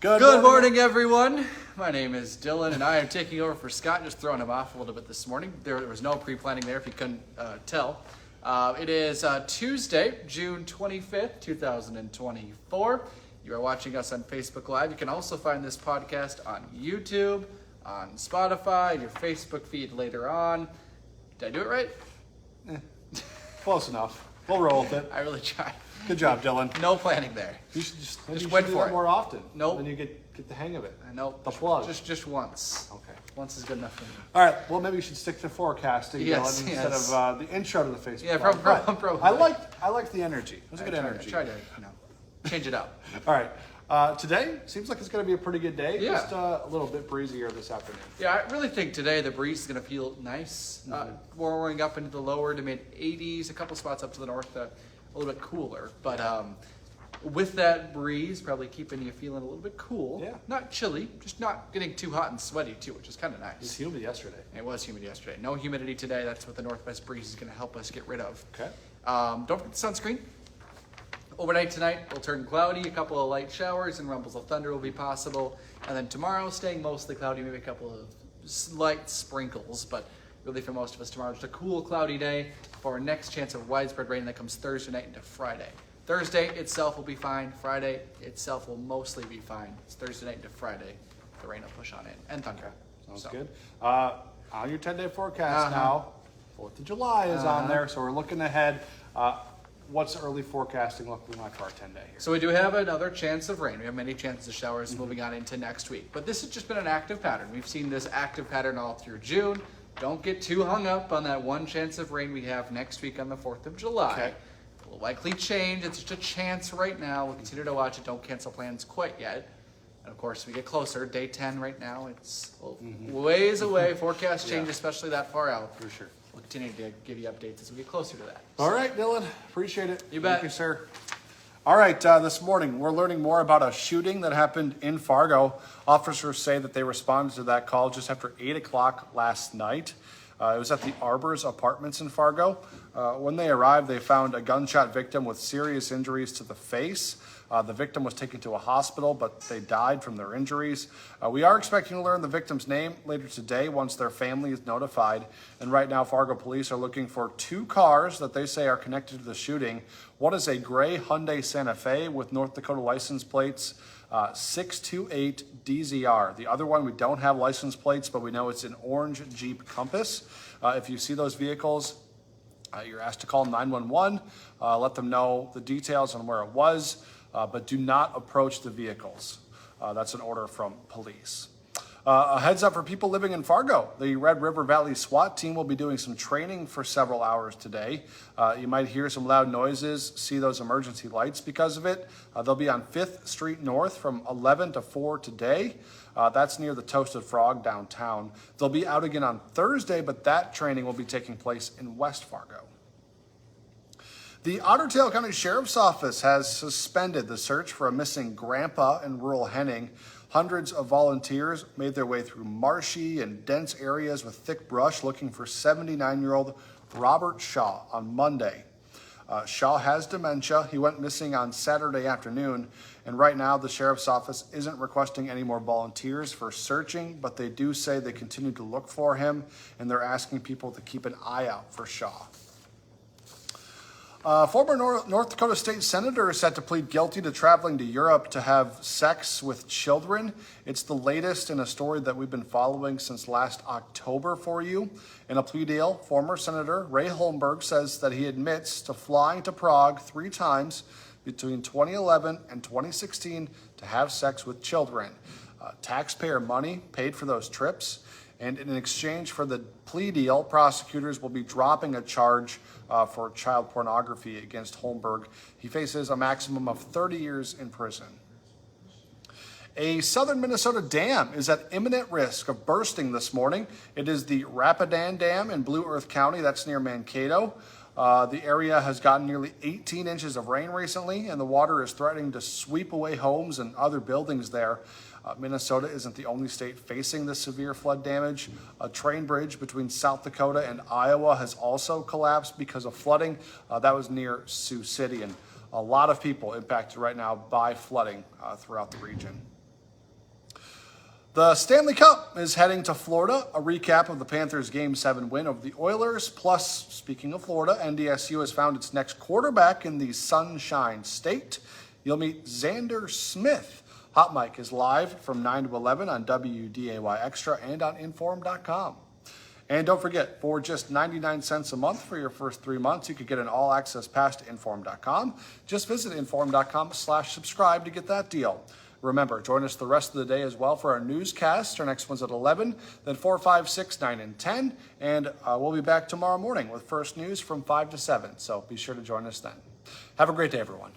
Good morning, everyone. My name is Dillon, and I am taking over for Scott, just throwing him off a little bit this morning. There was no pre-planning there, if you couldn't tell. It is Tuesday, June 25th, 2024. You are watching us on Facebook Live. You can also find this podcast on YouTube, on Spotify, your Facebook feed later on. Did I do it right? Close enough. We'll roll with it. I really tried. Good job, Dillon. No planning there. You should just went do for that it. more often. Nope. Then you get the hang of it. Nope. The plug. Just once. Okay. Once is good enough for me. All right. Well, maybe you should stick to forecasting, Yes, Dillon, yes. instead of the intro to the Facebook. Yeah, Live. probably. I liked the energy. It was a good energy. Try to, change it up. All right. Today seems like it's going to be a pretty good day. Yeah. Just a little bit breezier this afternoon. Yeah, I really think today the breeze is going to feel nice. Warming up into the lower to mid 80s, a couple spots up to the north, a little bit cooler. But with that breeze, probably keeping you feeling a little bit cool. Yeah. Not chilly, just not getting too hot and sweaty too, which is kind of nice. It was humid yesterday. It was humid yesterday. No humidity today. That's what the northwest breeze is going to help us get rid of. Okay. Don't forget the sunscreen. Overnight tonight, it'll turn cloudy. A couple of light showers and rumbles of thunder will be possible. And then tomorrow, staying mostly cloudy, maybe a couple of slight sprinkles. But really for most of us tomorrow, just a cool, cloudy day for our next chance of widespread rain that comes Thursday night into Friday. Thursday itself will be fine. Friday itself will mostly be fine. It's Thursday night into Friday. The rain will push on in. And thunder. Sounds good. On your 10-day forecast now, 4th of July is on there, so we're looking ahead. What's early forecasting looking like for our 10-day here? So we do have another chance of rain. We have many chances of showers moving on into next week. But this has just been an active pattern. We've seen this active pattern all through June. Don't get too hung up on that one chance of rain we have next week on the 4th of July. Okay. It will likely change. It's just a chance right now. We'll continue to watch it. Don't cancel plans quite yet. And of course, we get closer. Day 10 right now. It's ways away. Forecast change, especially that far out. For sure. We'll continue to give you updates as we get closer to that. All right, Dillon. Appreciate it. You bet. Thank you, sir. All right, this morning we're learning more about a shooting that happened in Fargo. Officers say that they responded to that call just after 8 o'clock last night. It was at the Arbors Apartments in Fargo. When they arrived, they found a gunshot victim with serious injuries to the face. The victim was taken to a hospital, but they died from their injuries. We are expecting to learn the victim's name later today once their family is notified. And right now, Fargo police are looking for 2 cars that they say are connected to the shooting. One is a gray Hyundai Santa Fe with North Dakota license plates 628DZR. The other one, we don't have license plates, but we know it's an orange Jeep Compass. If you see those vehicles, you're asked to call 911, let them know the details on where it was, but do not approach the vehicles. That's an order from police. A heads up for people living in Fargo. The Red River Valley SWAT team will be doing some training for several hours today. You might hear some loud noises, see those emergency lights because of it. They'll be on 5th Street North from 11 to 4 today. That's near the Toasted Frog downtown. They'll be out again on Thursday, but that training will be taking place in West Fargo. The Otter Tail County Sheriff's Office has suspended the search for a missing grandpa in rural Henning. Hundreds of volunteers made their way through marshy and dense areas with thick brush looking for 79-year-old Robert Shaw on Monday. Shaw has dementia. He went missing on Saturday afternoon, and right now the Sheriff's Office isn't requesting any more volunteers for searching, but they do say they continue to look for him, and they're asking people to keep an eye out for Shaw. Former North Dakota State Senator is set to plead guilty to traveling to Europe to have sex with children. It's the latest in a story that we've been following since last October for you. In a plea deal, former Senator Ray Holmberg says that he admits to flying to Prague 3 times between 2011 and 2016 to have sex with children. Taxpayer money paid for those trips. And in exchange for the plea deal, prosecutors will be dropping a charge for child pornography against Holmberg. He faces a maximum of 30 years in prison. A southern Minnesota dam is at imminent risk of bursting this morning. It is the Rapidan Dam in Blue Earth County. That's near Mankato. The area has gotten nearly 18 inches of rain recently, and the water is threatening to sweep away homes and other buildings there. Minnesota isn't the only state facing this severe flood damage. A train bridge between South Dakota and Iowa has also collapsed because of flooding. That was near Sioux City, and a lot of people impacted right now by flooding throughout the region. The Stanley Cup is heading to Florida. A recap of the Panthers' Game 7 win over the Oilers. Plus, speaking of Florida, NDSU has found its next quarterback in the Sunshine State. You'll meet Xander Smith. Hot Mic is live from 9 to 11 on WDAY Extra and on Inform.com. And don't forget, for just 99 cents a month for your first 3 months, you could get an all-access pass to Inform.com. Just visit Inform.com/subscribe to get that deal. Remember, join us the rest of the day as well for our newscasts. Our next one's at 11, then 4, 5, 6, 9, and 10. And we'll be back tomorrow morning with First News from 5 to 7. So be sure to join us then. Have a great day, everyone.